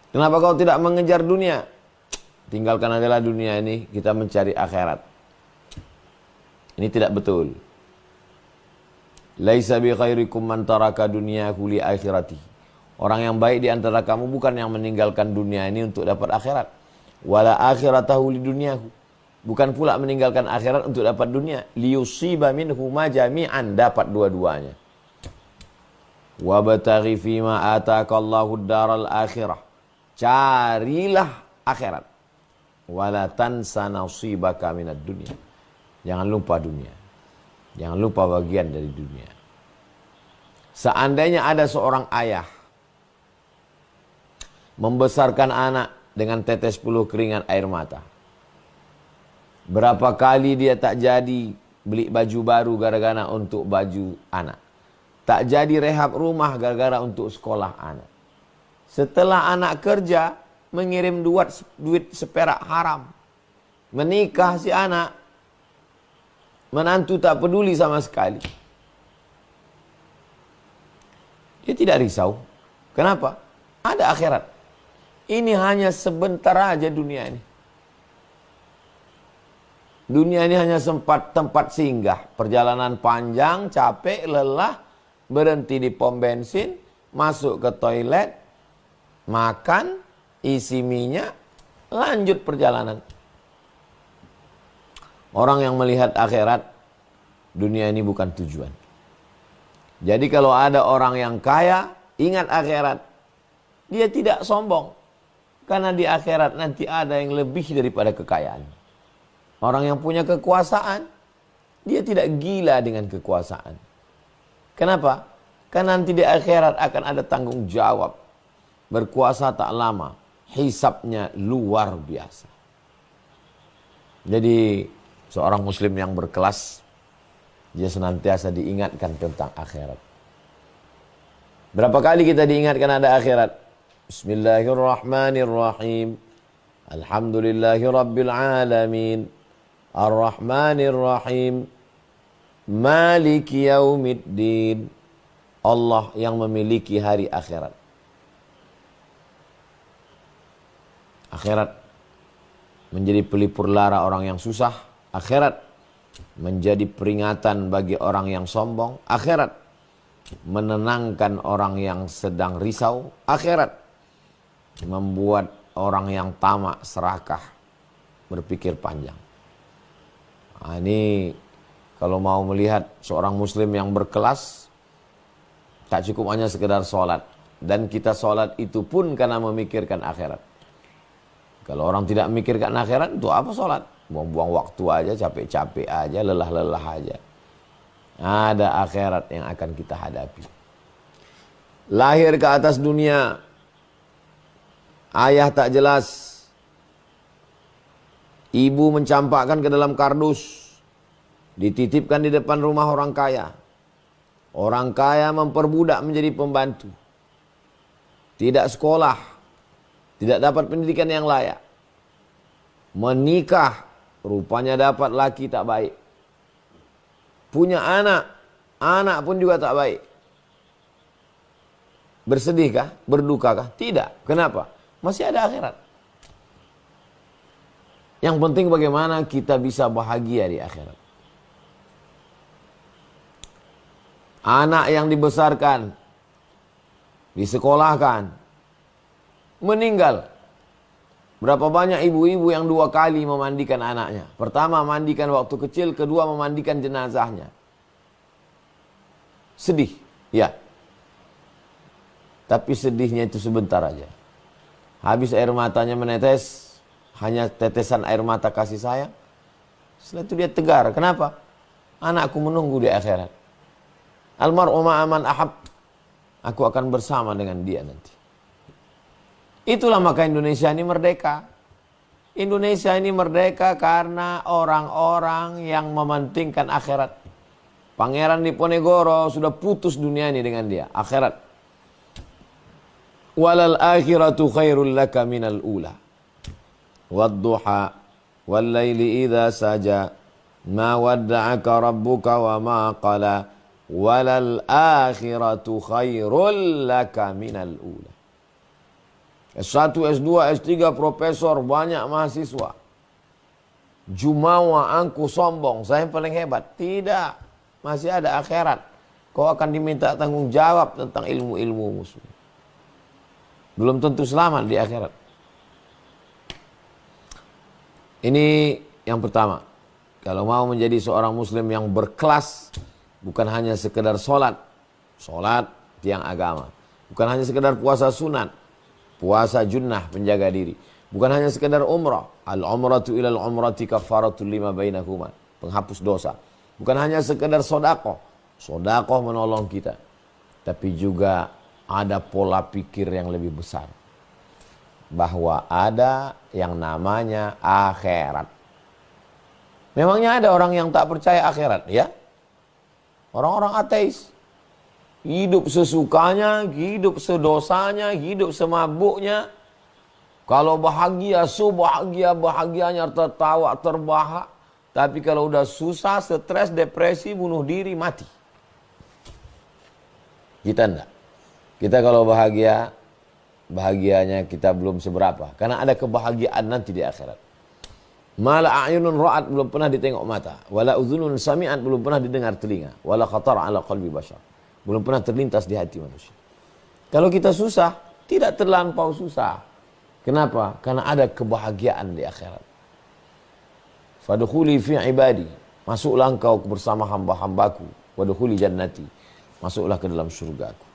Kenapa kau tidak mengejar dunia? Tinggalkan adalah dunia ini, kita mencari akhirat. Ini tidak betul. Laisa bi khairikum man taraka dunyahu li akhirati. Orang yang baik di antara kamu bukan yang meninggalkan dunia ini untuk dapat akhirat. Wala akhiratahu li dunyahu. Bukan pula meninggalkan akhirat untuk dapat dunia. Liyusiba minhu ma jami'an, dapat dua-duanya. Wabtaghi fima ataakallahu ad-daral akhirah. Carilah akhirat. Wala tansa nasibaka minad dunya. Jangan lupa dunia. Jangan lupa bagian dari dunia. Seandainya ada seorang ayah membesarkan anak dengan tetes puluh keringat air mata, berapa kali dia tak jadi beli baju baru gara-gara untuk baju anak. Tak jadi rehab rumah gara-gara untuk sekolah anak. Setelah anak kerja, mengirim duit seperak haram. Menikah si anak, menantu tak peduli sama sekali. Dia tidak risau. Kenapa? Ada akhirat. Ini hanya sebentar aja dunia ini. Dunia ini hanya tempat singgah. Perjalanan panjang, capek, lelah, berhenti di pom bensin, masuk ke toilet, makan, isi minyak, lanjut perjalanan. Orang yang melihat akhirat, dunia ini bukan tujuan. Jadi kalau ada orang yang kaya, ingat akhirat, dia tidak sombong. Karena di akhirat nanti ada yang lebih daripada kekayaan. Orang yang punya kekuasaan, dia tidak gila dengan kekuasaan. Kenapa? Karena nanti di akhirat akan ada tanggung jawab. Berkuasa tak lama, hisabnya luar biasa. Jadi seorang muslim yang berkelas, dia senantiasa diingatkan tentang akhirat. Berapa kali kita diingatkan ada akhirat? Bismillahirrahmanirrahim. Alhamdulillahi rabbil alamin. Ar-Rahmanir-Rahim. Maliki yaumiddin. Allah yang memiliki hari akhirat. Akhirat menjadi pelipur lara orang yang susah. Akhirat menjadi peringatan bagi orang yang sombong. Akhirat menenangkan orang yang sedang risau. Akhirat membuat orang yang tamak, serakah, berpikir panjang. Nah, ini kalau mau melihat seorang muslim yang berkelas, tak cukup hanya sekedar sholat. Dan kita sholat itu pun karena memikirkan akhirat. Kalau orang tidak memikirkan akhirat, itu apa sholat? Buang-buang waktu aja, capek-capek aja, lelah-lelah aja. Ada akhirat yang akan kita hadapi. Lahir ke atas dunia, ayah tak jelas, ibu mencampakkan ke dalam kardus, dititipkan di depan rumah orang kaya. Orang kaya memperbudak menjadi pembantu. Tidak sekolah, tidak dapat pendidikan yang layak. Menikah, rupanya dapat laki tak baik. Punya anak, anak pun juga tak baik. Bersedihkah? Berdukakah? Tidak. Kenapa? Masih ada akhirat. Yang penting bagaimana kita bisa bahagia di akhirat. Anak yang dibesarkan, disekolahkan, meninggal. Berapa banyak ibu-ibu yang 2 kali memandikan anaknya. Pertama mandikan waktu kecil, kedua memandikan jenazahnya. Sedih, ya. Tapi sedihnya itu sebentar aja. Habis air matanya menetes, hanya tetesan air mata kasih sayang. Setelah itu dia tegar. Kenapa? Anakku menunggu di akhirat. Almar'u ma'aman ahab. Aku akan bersama dengan dia nanti. Itulah maka Indonesia ini merdeka. Indonesia ini merdeka karena orang-orang yang mementingkan akhirat. Pangeran Diponegoro sudah putus dunia ini dengan dia. Akhirat. Walal akhiratu khairul laka minal ula. Wadduha wal laili idha saja. Ma wadda'aka rabbuka wa ma qala. Walal akhiratu khairul laka minal ula. S1, S2, S3, profesor, banyak mahasiswa. Jumawa, angku, sombong, saya yang paling hebat. Tidak, masih ada akhirat. Kau akan diminta tanggung jawab tentang ilmu-ilmu musuh. Belum tentu selamat di akhirat. Ini yang pertama. Kalau mau menjadi seorang muslim yang berkelas, bukan hanya sekedar sholat tiang agama. Bukan hanya sekedar puasa sunat, puasa junnah penjaga diri. Bukan hanya sekedar umrah, al-umratu ilal umrati kafaratul lima bainakuma, penghapus dosa. Bukan hanya sekedar sodakoh menolong kita. Tapi juga ada pola pikir yang lebih besar. Bahwa ada yang namanya akhirat. Memangnya ada orang yang tak percaya akhirat, ya? Orang-orang ateis. Hidup sesukanya, hidup sedosanya, hidup semabuknya. Kalau bahagia, bahagianya tertawa, terbahak. Tapi kalau udah susah, stres, depresi, bunuh diri, mati. Kita enggak. Kita kalau bahagia, bahagianya kita belum seberapa. Karena ada kebahagiaan nanti di akhirat. Mala a'yunun ra'at, belum pernah ditengok mata. Wala udhunun sami'at, belum pernah didengar telinga. Wala khatar ala qalbi bashar, belum pernah terlintas di hati manusia. Kalau kita susah, tidak terlampau susah. Kenapa? Karena ada kebahagiaan di akhirat. Fadkhuli fi ibadi, masuklah engkau bersama hamba-hambaku. Wadkhuli jannati, masuklah ke dalam surgaku.